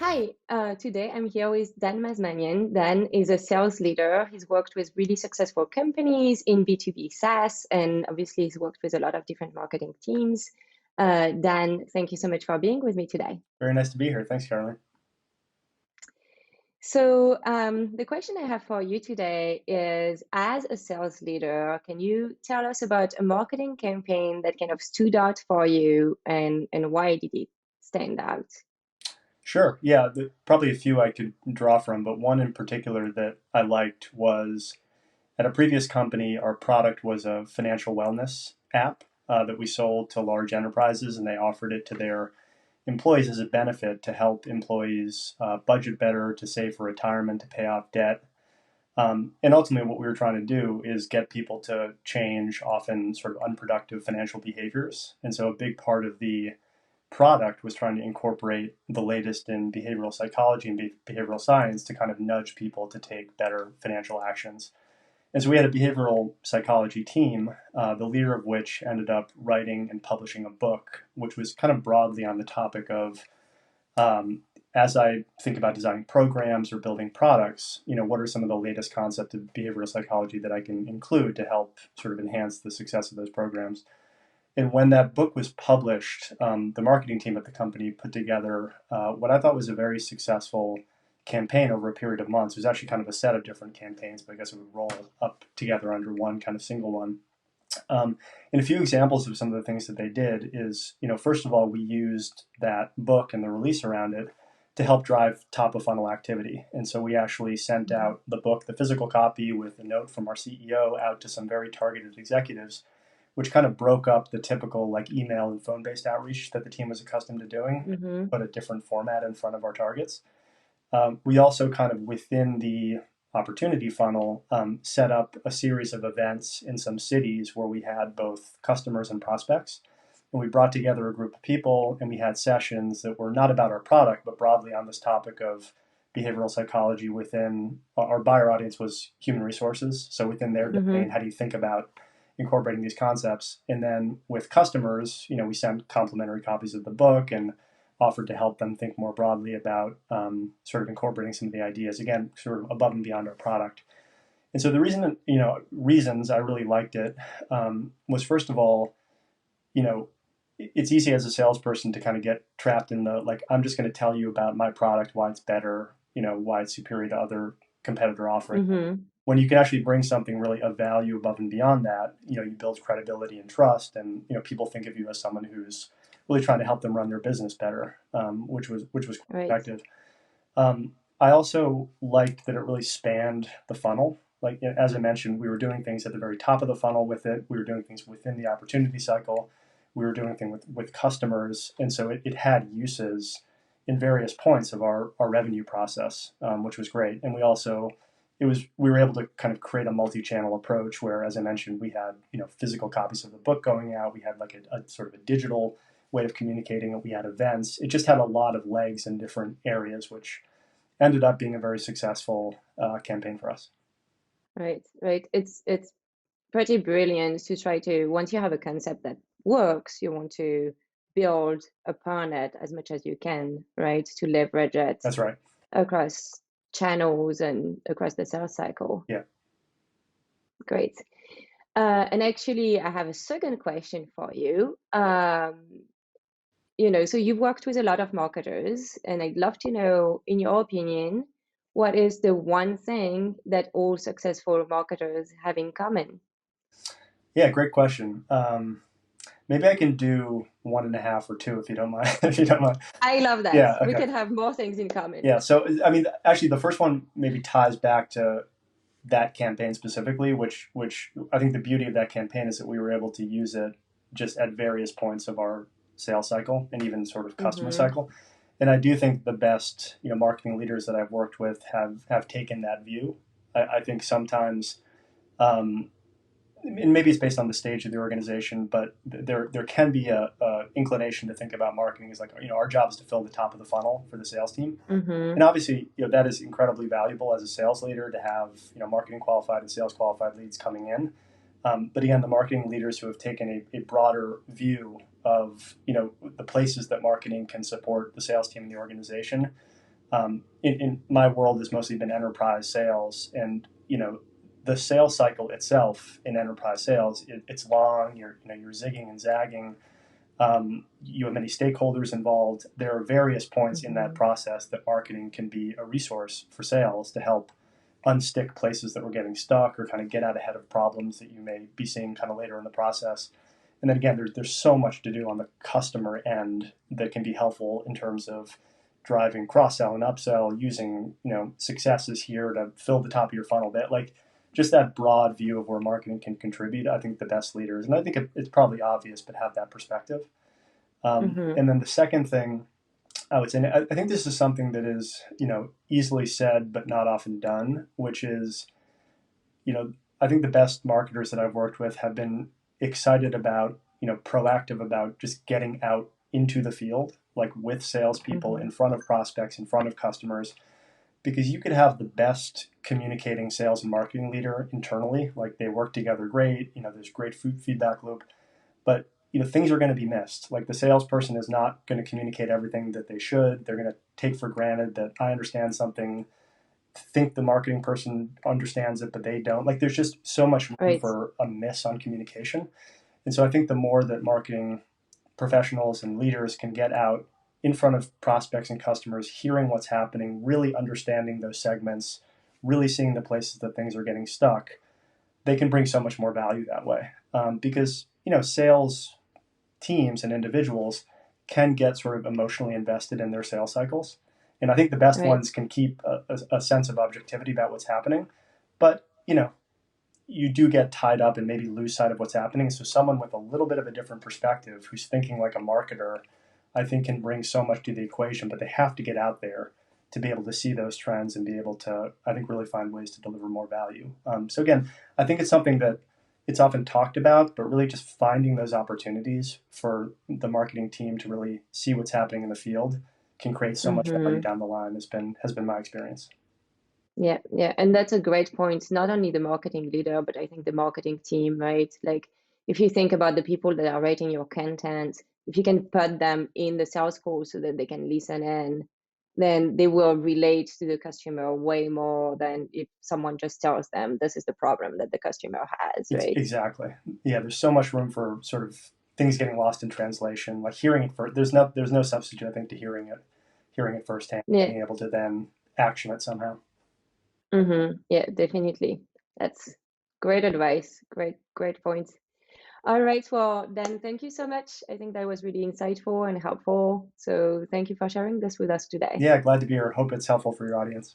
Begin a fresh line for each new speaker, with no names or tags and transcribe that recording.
Hi, today I'm here with Dan Mazmanian. Dan is a sales leader. He's worked with really successful companies in B2B SaaS, and obviously he's worked with a lot of different marketing teams. Dan, thank you so much for being with me today.
Very nice to be here. Thanks, Caroline.
So, the question I have for you today is, as a sales leader, can you tell us about a marketing campaign that kind of stood out for you and why did it stand out?
Sure. Yeah, probably a few I could draw from, but one in particular that I liked was at a previous company, our product was a financial wellness app that we sold to large enterprises, and they offered it to their employees as a benefit to help employees budget better, to save for retirement, to pay off debt. And ultimately, what we were trying to do is get people to change often sort of unproductive financial behaviors. And so a big part of the product was trying to incorporate the latest in behavioral psychology and behavioral science to kind of nudge people to take better financial actions. And so we had a behavioral psychology team, the leader of which ended up writing and publishing a book, which was kind of broadly on the topic of um, as I think about designing programs or building products, what are some of the latest concepts of behavioral psychology that I can include to help sort of enhance the success of those programs? And when that book was published, the marketing team at the company put together what I thought was a very successful campaign over a period of months. It was actually kind of a set of different campaigns, but I guess it would roll up together under one kind of single one. And a few examples of some of the things that they did is, first of all, we used that book and the release around it to help drive top of funnel activity. And so we actually sent out the book, the physical copy, with a note from our CEO out to some very targeted executives, which kind of broke up the typical like email and phone based outreach that the team was accustomed to doing,
Mm-hmm.
put a different format in front of our targets. We also kind of within the opportunity funnel set up a series of events in some cities where we had both customers and prospects. And we brought together a group of people and we had sessions that were not about our product, but broadly on this topic of behavioral psychology within our buyer audience was human resources. So within their domain,
Mm-hmm.
how do you think about incorporating these concepts? And then with customers, we sent complimentary copies of the book and offered to help them think more broadly about sort of incorporating some of the ideas, again, sort of above and beyond our product. And so the reasons I really liked it was, first of all, you know, it's easy as a salesperson to kind of get trapped in the like, I'm just going to tell you about my product, why it's better, why it's superior to other competitor offerings.
Mm-hmm.
When you can actually bring something really of value above and beyond that, you build credibility and trust, and people think of you as someone who's really trying to help them run their business better, which was
Right.
effective. I also liked that it really spanned the funnel. Like as I mentioned, we were doing things at the very top of the funnel with it. We were doing things within the opportunity cycle. We were doing things with customers, and so it had uses in various points of our revenue process, which was great. And we were able to kind of create a multi-channel approach where, as I mentioned, we had physical copies of the book going out. We had like a sort of a digital way of communicating. We had events. It just had a lot of legs in different areas, which ended up being a very successful campaign for us.
Right, right. It's pretty brilliant to try to, once you have a concept that works, you want to build upon it as much as you can, right? To leverage it
That's right.
across channels and across the sales cycle.
Yeah.
Great. And actually, I have a second question for you. So you've worked with a lot of marketers, and I'd love to know, in your opinion, what is the one thing that all successful marketers have in common?
Yeah, great question. Maybe I can do one and a half or two if you don't mind. If you don't mind.
I love that.
Yeah.
We
Okay.
can have more things in common.
Yeah. So I mean, actually, the first one maybe ties back to that campaign specifically, which I think the beauty of that campaign is that we were able to use it just at various points of our sales cycle and even sort of customer
Mm-hmm.
cycle. And I do think the best marketing leaders that I've worked with have taken that view. I think sometimes um, and maybe it's based on the stage of the organization, but there can be a inclination to think about marketing as like our job is to fill the top of the funnel for the sales team, and
Mm-hmm.
obviously that is incredibly valuable as a sales leader to have marketing qualified and sales qualified leads coming in. But again, the marketing leaders who have taken a broader view of the places that marketing can support the sales team in the organization, In my world has mostly been enterprise sales, and the sales cycle itself in enterprise sales, it's long. You're zigging and zagging. You have many stakeholders involved. There are various points in that
Mhm.
process that marketing can be a resource for sales to help unstick places that were getting stuck or kind of get out ahead of problems that you may be seeing kind of later in the process. And then again, there's so much to do on the customer end that can be helpful in terms of driving cross sell and upsell, using successes here to fill the top of your funnel bit. Like just that broad view of where marketing can contribute. I think the best leaders, and I think it's probably obvious, but have that perspective.
Mhm.
And then the second thing I would say, and I think this is something that is easily said but not often done, which is I think the best marketers that I've worked with have been excited about, proactive about just getting out into the field, like with salespeople,
Mhm.
in front of prospects, in front of customers, because you could have the best communicating sales and marketing leader internally, like they work together great, there's great feedback loop, but things are going to be missed. Like the salesperson is not going to communicate everything that they should. They're going to take for granted that I understand something, think the marketing person understands it, but they don't. Like there's just so much room
Right.
for a miss on communication. And so I think the more that marketing professionals and leaders can get out in front of prospects and customers, hearing what's happening, really understanding those segments, really seeing the places that things are getting stuck, they can bring so much more value that way. Because sales teams and individuals can get sort of emotionally invested in their sales cycles. And I think the best
Right.
ones can keep a sense of objectivity about what's happening. But, you do get tied up and maybe lose sight of what's happening. So someone with a little bit of a different perspective who's thinking like a marketer, I think can bring so much to the equation, but they have to get out there to be able to see those trends and be able to, I think, really find ways to deliver more value. So again, I think it's something that it's often talked about, but really just finding those opportunities for the marketing team to really see what's happening in the field can create so much value
Mhm.
down the line. Has been my experience.
Yeah, yeah, and that's a great point. Not only the marketing leader, but I think the marketing team, right? Like, if you think about the people that are writing your content, if you can put them in the sales call so that they can listen in, then they will relate to the customer way more than if someone just tells them this is the problem that the customer has, right?
Exactly. Yeah, there's so much room for sort of things getting lost in translation. Like hearing it first, there's no substitute, I think, to hearing it firsthand,
Yeah.
being able to then action it somehow.
Yeah, definitely. That's great advice. Great points. All right. Well, then thank you so much. I think that was really insightful and helpful. So thank you for sharing this with us today.
Yeah, glad to be here. Hope it's helpful for your audience.